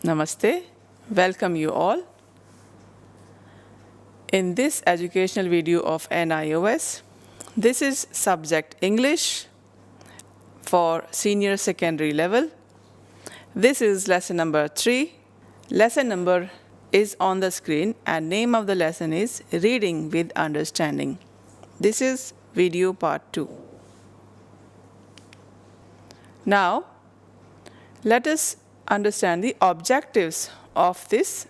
Namaste, welcome you all. In this educational video of NIOS, this is subject English for senior secondary level. This is lesson number 3. Lesson number is on the screen and name of the lesson is Reading with Understanding. This is video part 2. Now, let us understand the objectives of this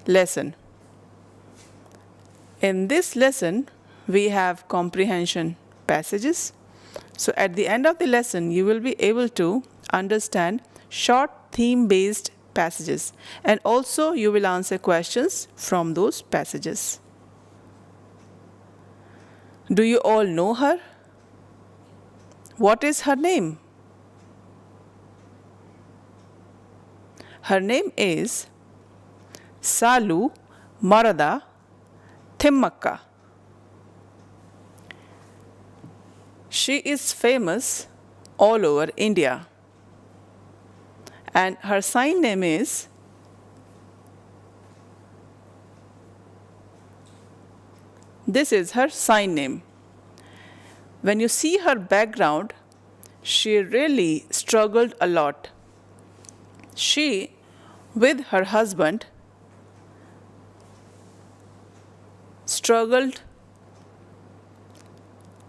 lesson. In this lesson, we have comprehension passages. So at the end of the lesson, you will be able to understand short theme-based passages, and also you will answer questions from those passages. Do you all know her? What is her name? Her name is Salu Marada Thimmaka. She is famous all over India. And her sign name is this is her sign name. When you see her background, she really struggled a lot. She, with her husband, struggled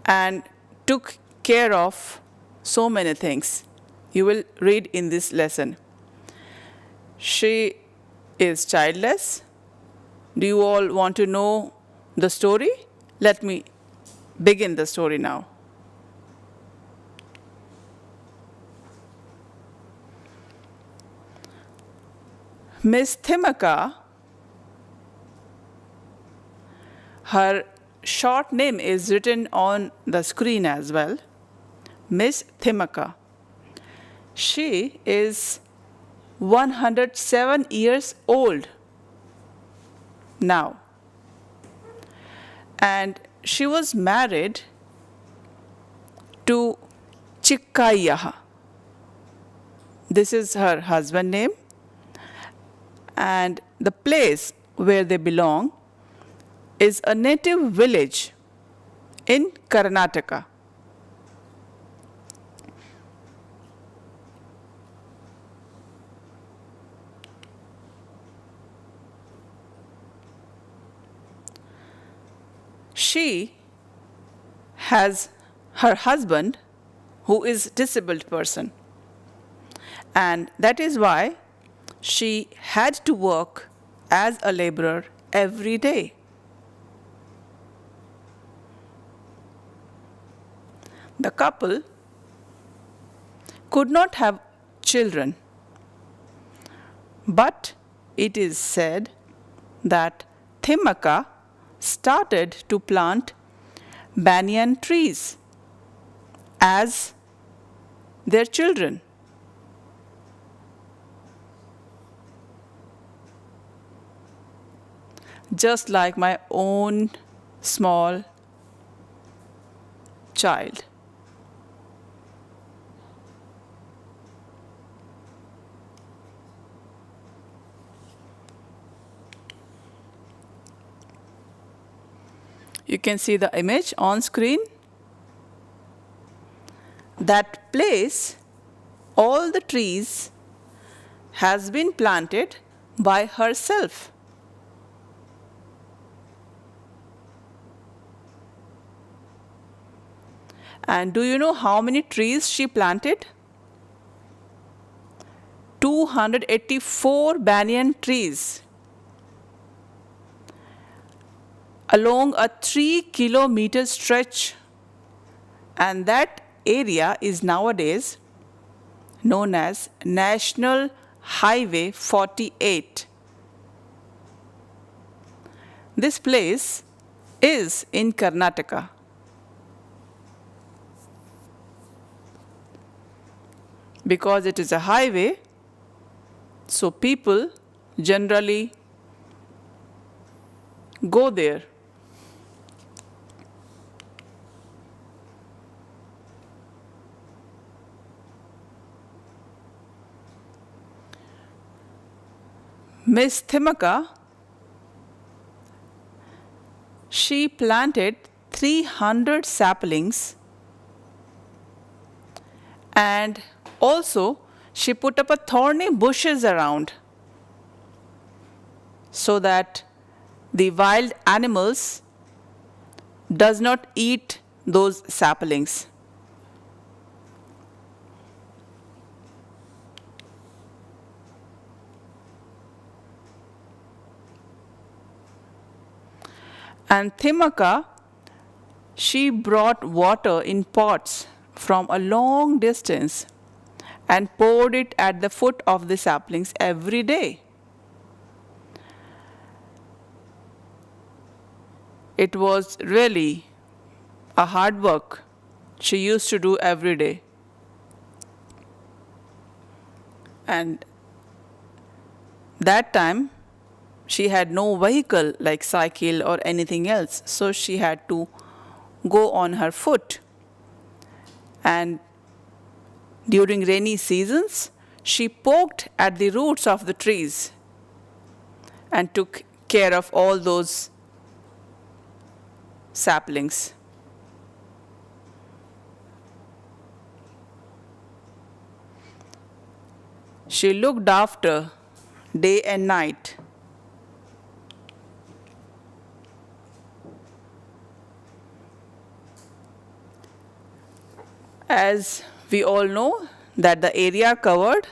and took care of so many things. You will read in this lesson. She is childless. Do you all want to know the story? Let me begin the story now. Miss Thimmaka, her short name is written on the screen as well. Miss Thimmaka. She is 107 years old now. And she was married to Chikkaiyaha. This is her husband name. And the place where they belong is a native village in Karnataka. She has her husband who is a disabled person, and that is why she had to work as a laborer every day. The couple could not have children, but it is said that Thimmaka started to plant banyan trees as their children. Just like my own small child. You can see the image on screen. That place, all the trees has been planted by herself. And do you know how many trees she planted? 284 banyan trees along a 3-kilometer stretch. And that area is nowadays known as National Highway 48. This place is in Karnataka. Because it is a highway, so people generally go there. Miss Thimaka, she planted 300 saplings, and also she put up a thorny bushes around so that the wild animals does not eat those saplings. And Thimaka, she brought water in pots from a long distance and poured it at the foot of the saplings every day. It was really a hard work she used to do every day. And that time, she had no vehicle like cycle or anything else, so she had to go on her foot. And during rainy seasons, she poked at the roots of the trees and took care of all those saplings. She looked after day and night. As we all know that the area covered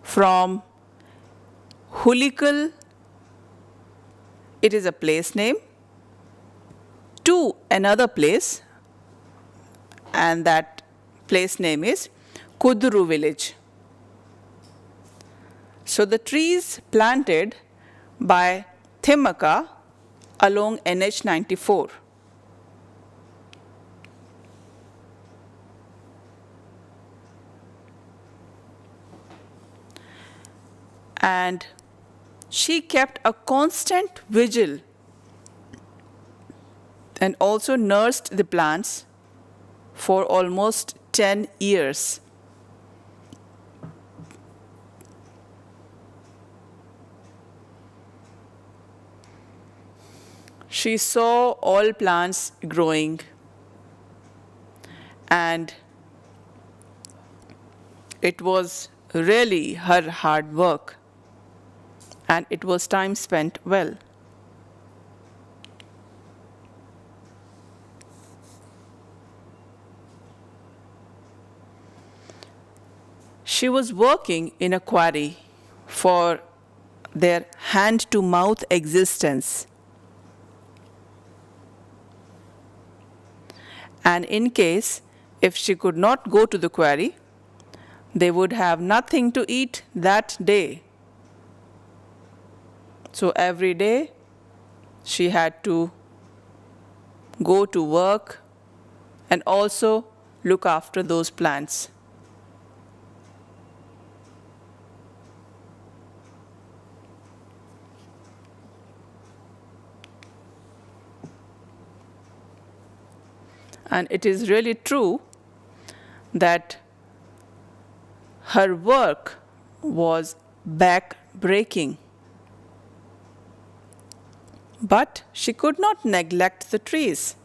from Hulikal, it is a place name, to another place, and that place name is Kuduru village. So the trees planted by Thimaka along NH 94. And she kept a constant vigil and also nursed the plants for almost 10 years. She saw all plants growing, and it was really her hard work, and it was time spent well. She was working in a quarry for their hand-to-mouth existence. And in case if she could not go to the quarry, they would have nothing to eat that day. So every day she had to go to work and also look after those plants. And it is really true that her work was back-breaking. But she could not neglect the trees.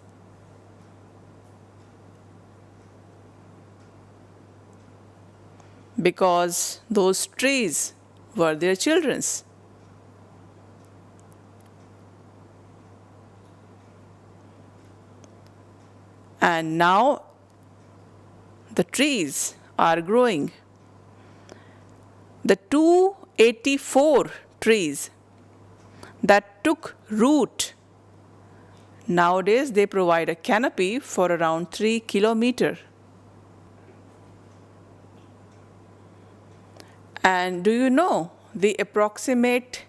Because those trees were their children's. And now the trees are growing. The 284 trees that took root, nowadays they provide a canopy for around 3 kilometers. And do you know the approximate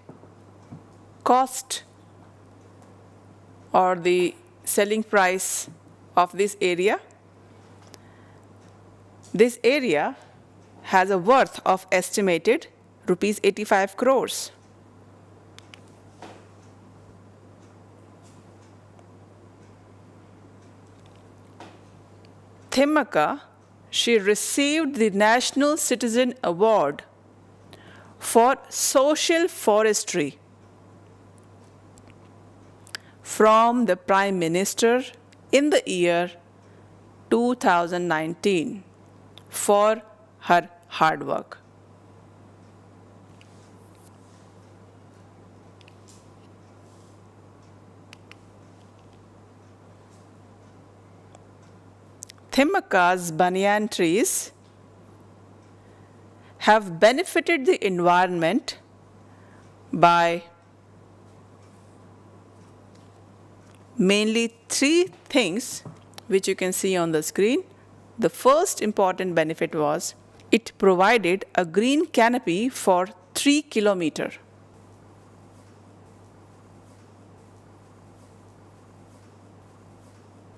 cost or the selling price of this area? This area has a worth of estimated rupees 85 crores. Thimaka she received the National Citizen Award for social forestry from the Prime Minister in the year 2019 for her hard work. Thimaka's banyan trees have benefited the environment by mainly three things which you can see on the screen. The first important benefit was it provided a green canopy for 3 kilometers.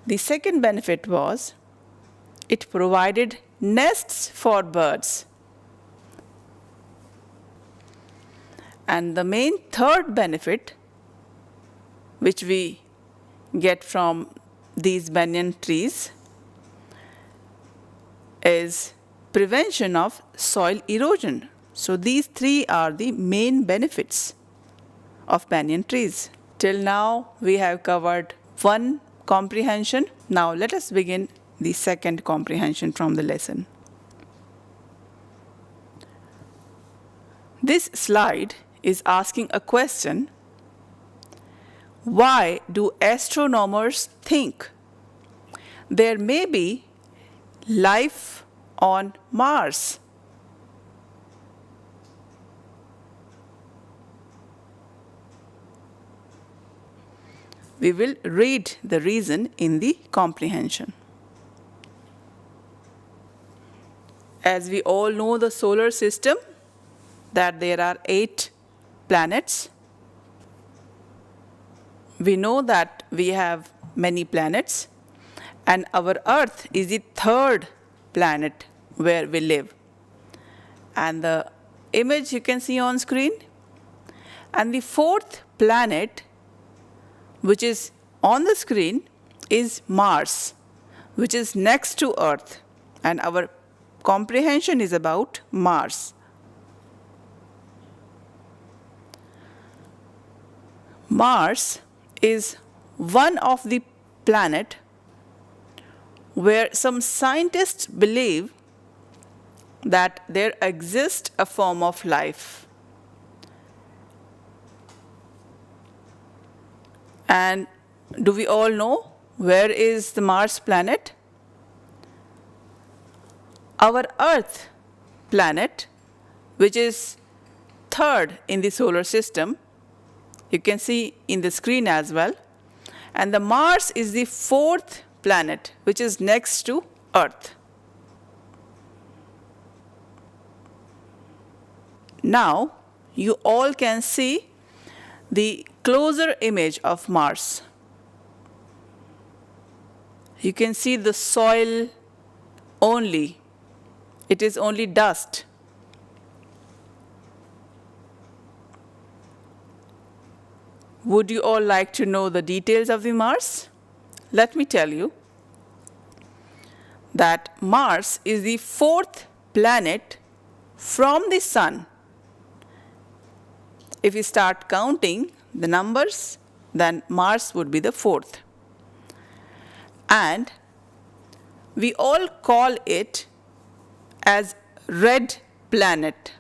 The second benefit was it provided nests for birds. And the main third benefit which we get from these banyan trees is prevention of soil erosion. So these three are the main benefits of banyan trees. Till now we have covered one comprehension. Now let us begin the second comprehension from the lesson. This slide is asking a question: why do astronomers think there may be life on Mars? We will read the reason in the comprehension. As we all know the solar system, that there are 8 planets. We know that we have many planets, and our Earth is the 3rd planet where we live. And the image you can see on screen. And the 4th planet, which is on the screen, is Mars, which is next to Earth. And our comprehension is about Mars. Mars is one of the planets where some scientists believe that there exists a form of life. And do we all know where is the Mars planet? Our Earth planet, which is 3rd in the solar system, you can see in the screen as well. And the Mars is the 4th planet, which is next to Earth. Now, you all can see the closer image of Mars. You can see the soil only. It is only dust. Would you all like to know the details of the Mars? Let me tell you that Mars is the 4th planet from the Sun. If we start counting the numbers, then Mars would be the 4th. And we all call it as red planet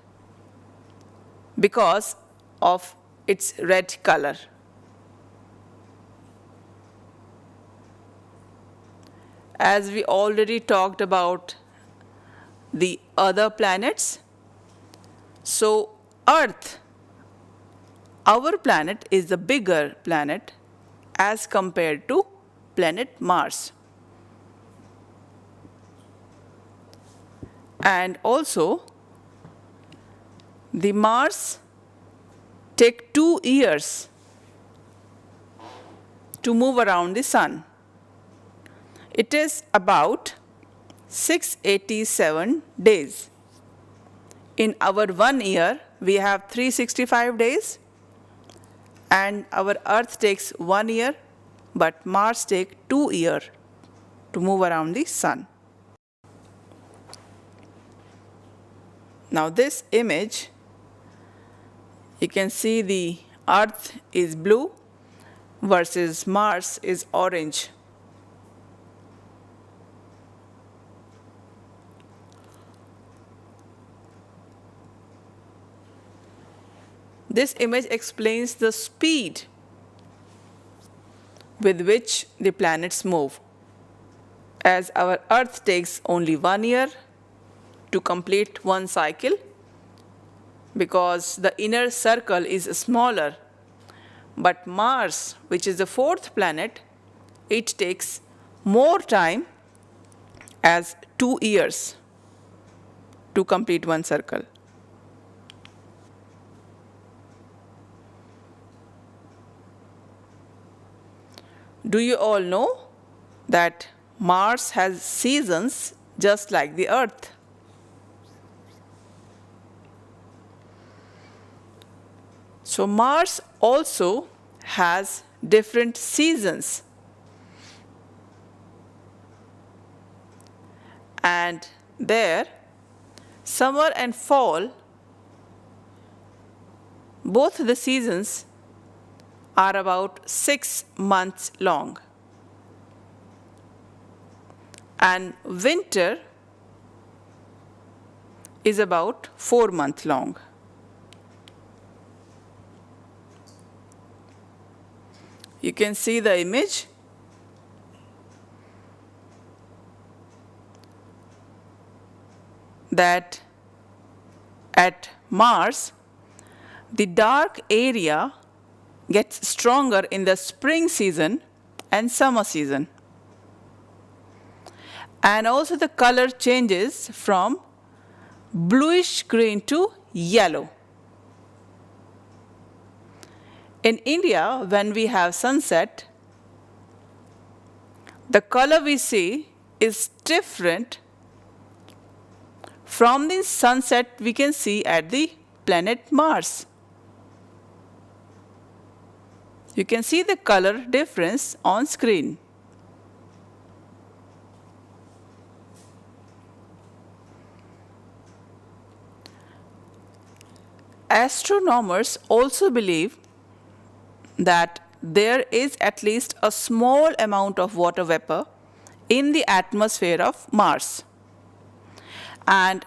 because of its red color. As we already talked about the other planets, so Earth, our planet, is the bigger planet as compared to planet Mars. And also, the Mars take 2 years to move around the Sun. It is about 687 days. In our 1 year, we have 365 days, and our Earth takes 1 year, but Mars takes 2 years to move around the Sun. Now this image, you can see the Earth is blue versus Mars is orange. This image explains the speed with which the planets move. As our Earth takes only 1 year to complete one cycle, because the inner circle is smaller, but Mars, which is the fourth planet, it takes more time as 2 years to complete one circle. Do you all know that Mars has seasons just like the Earth? So Mars also has different seasons. And there, summer and fall, both the seasons are about 6 months long. And winter is about 4 months long. You can see the image. That at Mars, the dark area gets stronger in the spring season and summer season. And also the color changes from bluish green to yellow. In India, when we have sunset, the color we see is different from the sunset we can see at the planet Mars. You can see the color difference on screen. Astronomers also believe that there is at least a small amount of water vapor in the atmosphere of Mars. And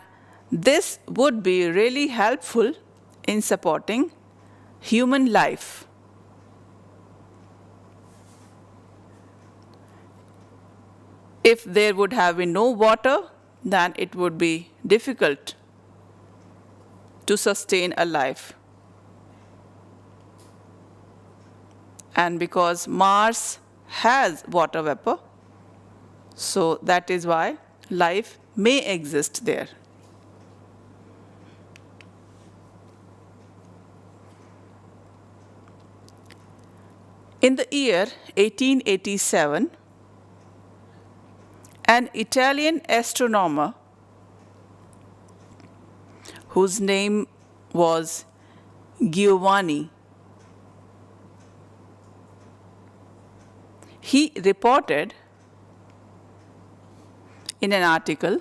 this would be really helpful in supporting human life. If there would have been no water, then it would be difficult to sustain a life. And because Mars has water vapor, so that is why life may exist there. In the year 1887, an Italian astronomer whose name was Giovanni, he reported in an article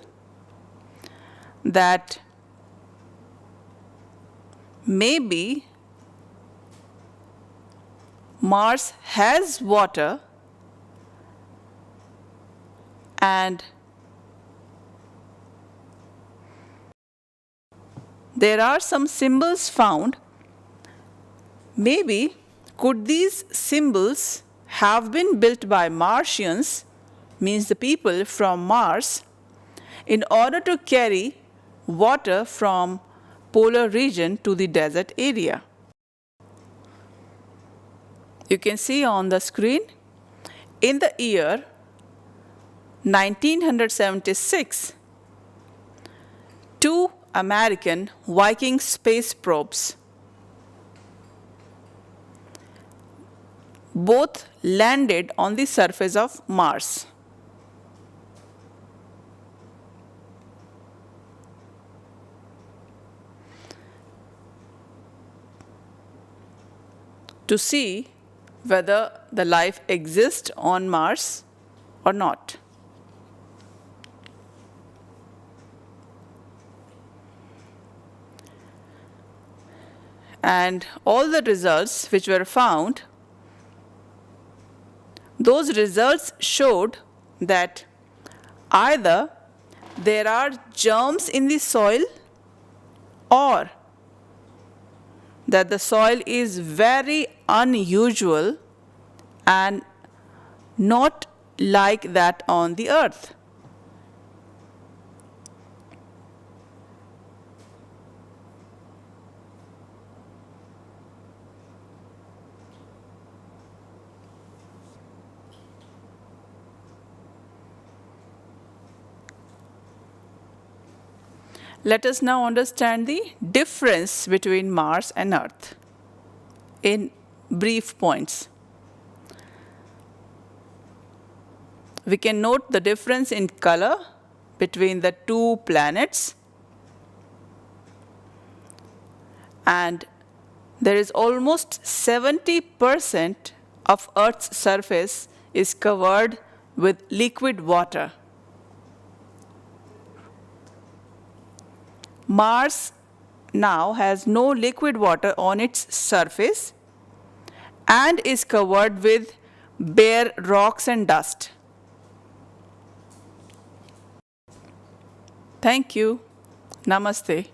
that maybe Mars has water and there are some symbols found. Maybe could these symbols have been built by Martians, means the people from Mars, in order to carry water from polar region to the desert area. You can see on the screen, in the year 1976, 2 American Viking space probes both landed on the surface of Mars. To see whether the life exists on Mars or not. and all the results which were found, those results showed that either there are germs in the soil or that the soil is very unusual and not like that on the earth. Let us now understand the difference between Mars and Earth in brief points. We can note the difference in color between the two planets, and there is almost 70% of Earth's surface is covered with liquid water. Mars now has no liquid water on its surface and is covered with bare rocks and dust. Thank you. Namaste.